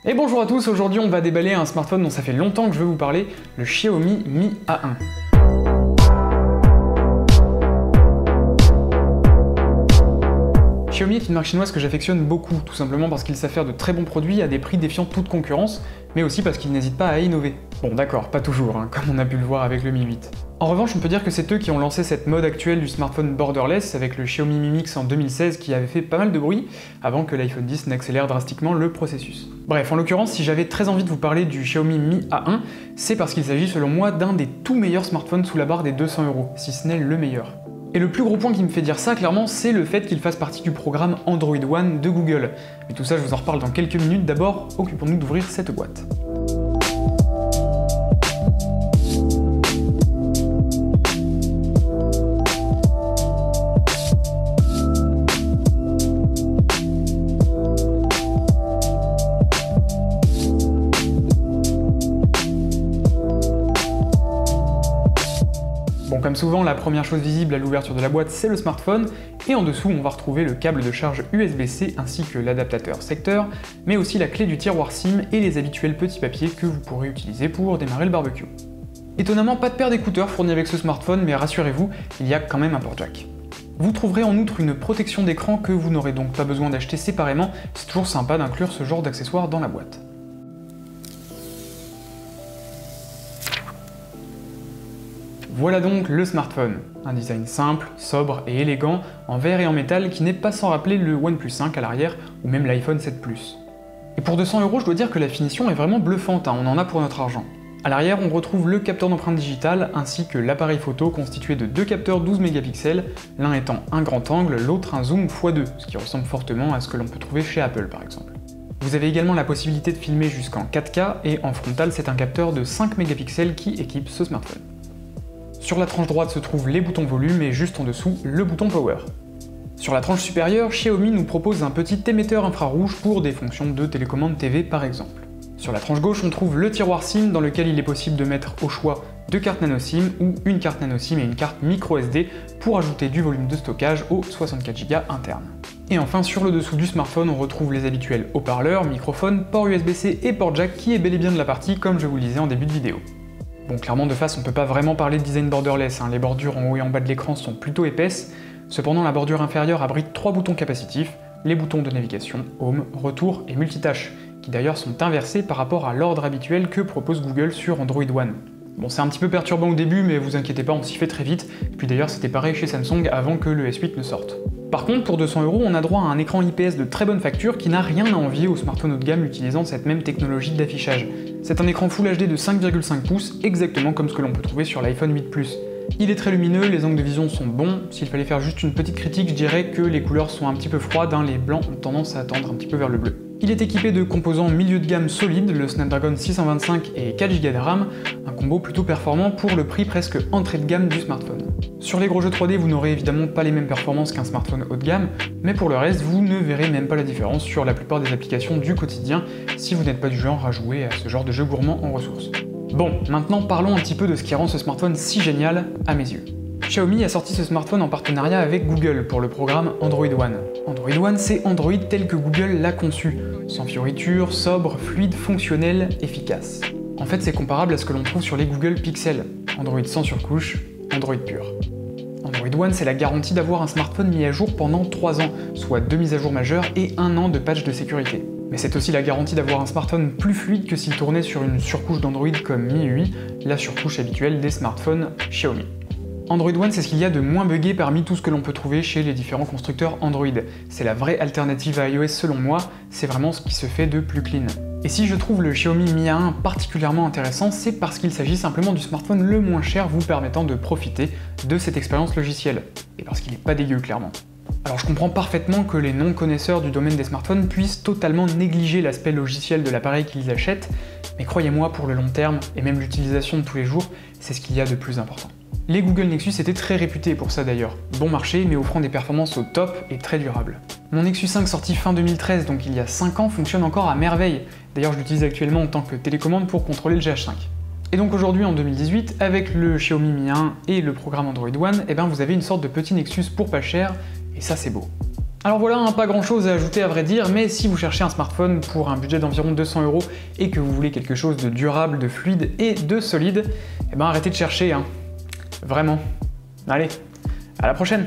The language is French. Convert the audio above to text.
Et bonjour à tous, aujourd'hui on va déballer un smartphone dont ça fait longtemps que je veux vous parler, le Xiaomi Mi A1. Xiaomi est une marque chinoise que j'affectionne beaucoup, tout simplement parce qu'ils savent faire de très bons produits à des prix défiant toute concurrence, mais aussi parce qu'ils n'hésitent pas à innover. Bon d'accord, pas toujours, comme on a pu le voir avec le Mi 8. En revanche, on peut dire que c'est eux qui ont lancé cette mode actuelle du smartphone borderless avec le Xiaomi Mi Mix en 2016 qui avait fait pas mal de bruit avant que l'iPhone X n'accélère drastiquement le processus. Bref, en l'occurrence, si j'avais très envie de vous parler du Xiaomi Mi A1, c'est parce qu'il s'agit selon moi d'un des tout meilleurs smartphones sous la barre des 200 €, si ce n'est le meilleur. Et le plus gros point qui me fait dire ça, clairement, c'est le fait qu'il fasse partie du programme Android One de Google. Mais tout ça, je vous en reparle dans quelques minutes. D'abord, occupons-nous d'ouvrir cette boîte. Bon, comme souvent, la première chose visible à l'ouverture de la boîte, c'est le smartphone, et en dessous, on va retrouver le câble de charge USB-C ainsi que l'adaptateur secteur, mais aussi la clé du tiroir SIM et les habituels petits papiers que vous pourrez utiliser pour démarrer le barbecue. Étonnamment, pas de paire d'écouteurs fournis avec ce smartphone, mais rassurez-vous, il y a quand même un port jack. Vous trouverez en outre une protection d'écran que vous n'aurez donc pas besoin d'acheter séparément, c'est toujours sympa d'inclure ce genre d'accessoires dans la boîte. Voilà donc le smartphone, un design simple, sobre et élégant, en verre et en métal qui n'est pas sans rappeler le OnePlus 5 à l'arrière ou même l'iPhone 7 Plus. Et pour 200 €, je dois dire que la finition est vraiment bluffante, on en a pour notre argent. A l'arrière, on retrouve le capteur d'empreinte digitale ainsi que l'appareil photo constitué de deux capteurs 12 mégapixels, l'un étant un grand angle, l'autre un zoom x2, ce qui ressemble fortement à ce que l'on peut trouver chez Apple par exemple. Vous avez également la possibilité de filmer jusqu'en 4K et en frontal, c'est un capteur de 5 mégapixels qui équipe ce smartphone. Sur la tranche droite se trouvent les boutons volume et juste en dessous, le bouton power. Sur la tranche supérieure, Xiaomi nous propose un petit émetteur infrarouge pour des fonctions de télécommande TV par exemple. Sur la tranche gauche, on trouve le tiroir SIM dans lequel il est possible de mettre au choix deux cartes nano SIM ou une carte nano SIM et une carte micro SD pour ajouter du volume de stockage aux 64 Go interne. Et enfin, sur le dessous du smartphone, on retrouve les habituels haut-parleurs, microphones, port USB-C et port jack qui est bel et bien de la partie comme je vous le disais en début de vidéo. Bon, clairement de face on peut pas vraiment parler de design borderless, les bordures en haut et en bas de l'écran sont plutôt épaisses, cependant la bordure inférieure abrite trois boutons capacitifs, les boutons de navigation, home, retour et multitâche, qui d'ailleurs sont inversés par rapport à l'ordre habituel que propose Google sur Android One. Bon, c'est un petit peu perturbant au début, mais vous inquiétez pas, on s'y fait très vite, et puis d'ailleurs c'était pareil chez Samsung avant que le S8 ne sorte. Par contre, pour 200 €, on a droit à un écran IPS de très bonne facture qui n'a rien à envier aux smartphones haut de gamme utilisant cette même technologie d'affichage. C'est un écran Full HD de 5,5 pouces, exactement comme ce que l'on peut trouver sur l'iPhone 8 Plus. Il est très lumineux, les angles de vision sont bons, s'il fallait faire juste une petite critique, je dirais que les couleurs sont un petit peu froides, les blancs ont tendance à tendre un petit peu vers le bleu. Il est équipé de composants milieu de gamme solides, le Snapdragon 625 et 4 Go de RAM, un combo plutôt performant pour le prix presque entrée de gamme du smartphone. Sur les gros jeux 3D, vous n'aurez évidemment pas les mêmes performances qu'un smartphone haut de gamme, mais pour le reste, vous ne verrez même pas la différence sur la plupart des applications du quotidien si vous n'êtes pas du genre à jouer à ce genre de jeu gourmand en ressources. Bon, maintenant parlons un petit peu de ce qui rend ce smartphone si génial à mes yeux. Xiaomi a sorti ce smartphone en partenariat avec Google pour le programme Android One. Android One, c'est Android tel que Google l'a conçu, sans fioritures, sobre, fluide, fonctionnel, efficace. En fait, c'est comparable à ce que l'on trouve sur les Google Pixel, Android sans surcouche, Android pur. Android One, c'est la garantie d'avoir un smartphone mis à jour pendant 3 ans, soit 2 mises à jour majeures et 1 an de patch de sécurité. Mais c'est aussi la garantie d'avoir un smartphone plus fluide que s'il tournait sur une surcouche d'Android comme MIUI, la surcouche habituelle des smartphones Xiaomi. Android One, c'est ce qu'il y a de moins buggé parmi tout ce que l'on peut trouver chez les différents constructeurs Android. C'est la vraie alternative à iOS selon moi, c'est vraiment ce qui se fait de plus clean. Et si je trouve le Xiaomi Mi A1 particulièrement intéressant, c'est parce qu'il s'agit simplement du smartphone le moins cher vous permettant de profiter de cette expérience logicielle. Et parce qu'il n'est pas dégueu clairement. Alors je comprends parfaitement que les non-connaisseurs du domaine des smartphones puissent totalement négliger l'aspect logiciel de l'appareil qu'ils achètent, mais croyez-moi, pour le long terme, et même l'utilisation de tous les jours, c'est ce qu'il y a de plus important. Les Google Nexus étaient très réputés pour ça d'ailleurs, bon marché mais offrant des performances au top et très durables. Mon Nexus 5 sorti fin 2013, donc il y a 5 ans, fonctionne encore à merveille, d'ailleurs je l'utilise actuellement en tant que télécommande pour contrôler le GH5. Et donc aujourd'hui en 2018, avec le Xiaomi Mi 1 et le programme Android One, vous avez une sorte de petit Nexus pour pas cher, et ça c'est beau. Alors voilà, hein, pas grand chose à ajouter à vrai dire, mais si vous cherchez un smartphone pour un budget d'environ 200 € et que vous voulez quelque chose de durable, de fluide et de solide, eh ben arrêtez de chercher, hein. Vraiment. Allez, à la prochaine!